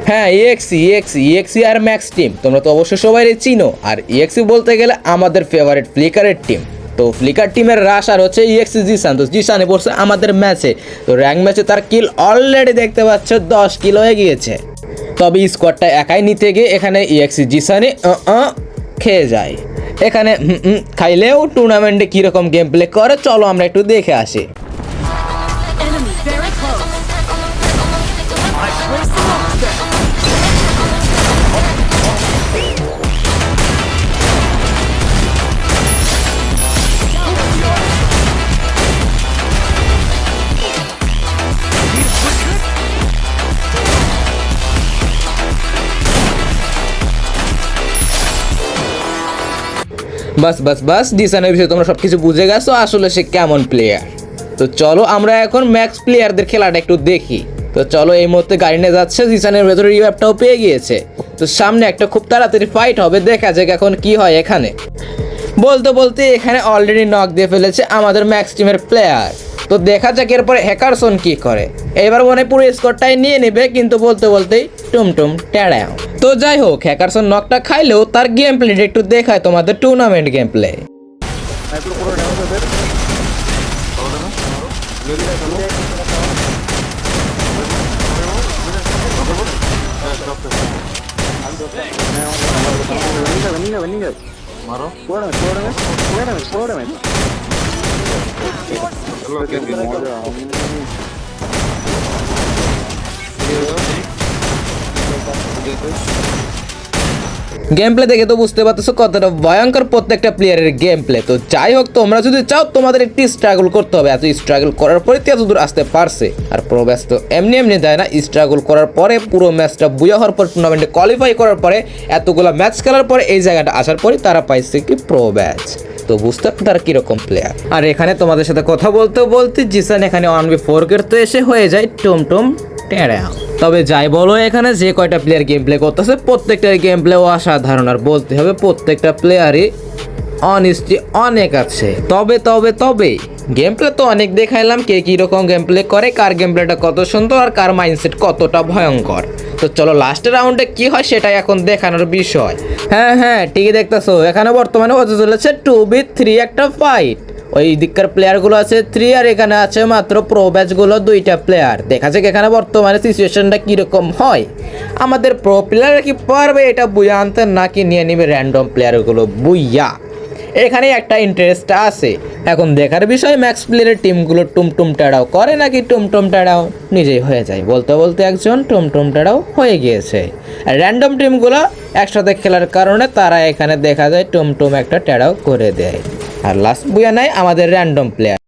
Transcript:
হ্যাঁ, ইএক্সি আর max team তোমরা তো অবশ্যই সবাই চিনো। আর ইএক্সি বলতে গেলে আমাদের ফেভারিট ফ্লিকারের টিম। তো ফ্লিকার টিমের রাশ আর হচ্ছে ইএক্সি জিসান। তো জিসানে পড়ছে আমাদের ম্যাচে। তো র্যাঙ্ক ম্যাচে তার কিল অলরেডি দেখতে পাচ্ছ 10 কিল হয়ে গিয়েছে। তবে স্কোয়াডটা একাই নিতে গিয়ে এখানে ইএক্সি জিসানে খেয়ে যায়। এখানে খাইলেও টুর্নামেন্টে কীরকম গেম প্লে করে চলো আমরা একটু দেখে আসি। Enemy very close. I placed the launch pad. বাস ডিসানের বিষয়ে তোমরা সব কিছু বুঝে গেছো আসলে সে কেমন প্লেয়ার। তো চলো আমরা এখন ম্যাক্স প্লেয়ারদের খেলাটা একটু দেখি। তো চলো এই মুহূর্তে গাড়ি নিয়ে যাচ্ছে, জিসানের ভেতরে রিভাইভটাও পেয়ে গিয়েছে। তো সামনে একটা খুব তাড়াতাড়ি ফাইট হবে, দেখা যাক এখন কি হয়। এখানে বলতে এখানে অলরেডি নক দিয়ে ফেলেছে আমাদের ম্যাক্স টিমের প্লেয়ার। তো দেখা যাক এরপরে হ্যাকারসন কি করে। এবার মনে পুরো স্কোরটাই নিয়ে নেবে, কিন্তু বলতেই টুমটুম টেড়াও। তো যাই হোক, হ্যাকারসন নকটা খাইলেও তার গেম প্লেটা একটু দেখায় তোমাদের tournament game play. Game play দেখে তো বুঝতে পারতেছো কতটা ভয়ঙ্কর প্রত্যেকটা প্লেয়ারের গেম প্লে। তো যাই হোক, তোমরা যদি চাও তোমাদের একটি স্ট্রাগল করতে হবে। এত স্ট্রাগল করার পরে এত দূর আসতে পারছে। আর প্রো ব্যাচ তো এমনি দেয় না, স্ট্রাগল করার পরে পুরো ম্যাচটা বুয়া হওয়ার পর টুর্নামেন্টে কোয়ালিফাই করার পরে এতগুলো ম্যাচ খেলার পরে এই জায়গাটা আসার পরে তারা পাইছে কি প্রো ব্যাচ। তো বুঝতে পারছো তারা কিরকম প্লেয়ার। আর এখানে তোমাদের সাথে কথা বলতে জিসান এখানে 1v4 করতে এসে হয়ে যায় টুমটুম টেড়াও। তবে যাই বলো, এখানে যে কয়টা প্লেয়ার গেম প্লে করতেছে প্রত্যেকটার গেম প্লে অসাধারণ। আর বলতে হবে প্রত্যেকটা প্লেয়ারই অনেস্টি অনেক আছে। তবে গেম প্লে তো অনেক দেখাইলাম কে কীরকম গেম প্লে করে, কার গেম প্লেটা কত সুন্দর আর কার মাইন্ডসেট কতটা ভয়ঙ্কর। তো চলো লাস্টের রাউন্ডে কি হয় সেটাই এখন দেখানোর বিষয়। হ্যাঁ ঠিকই দেখতেছো, এখানে বর্তমানে হতে চলেছে 2v3 একটা ফাইট। ওই দিককার প্লেয়ারগুলো আছে 3 আর এখানে আছে মাত্র প্রো ব্যাচগুলো 2টা প্লেয়ার। দেখা যাক এখানে বর্তমানে সিচুয়েশনটা কীরকম হয়। আমাদের প্রো প্লেয়ার কি পারবে এটা বুয়া আনতে, নাকি নিয়ে নেবে র্যান্ডম প্লেয়ারগুলো বুইয়া? এখানে একটা ইন্টারেস্ট আছে। এখন দেখার বিষয় ম্যাক্স প্লেয়ারের টিমগুলো টুমটুম টাড়াও করে নাকি টুমটুম টাড়াও নিজেই হয়ে যায়। বলতে একজন টুমটুম টাড়াও হয়ে গিয়েছে। আর র্যান্ডম টিমগুলো একসাথে খেলার কারণে তারা এখানে দেখা যায় টুমটুম একটা টাড়াও করে দেয়। আর লাস্ট বুয়া নাই আমাদের র্যান্ডম প্লেয়ার।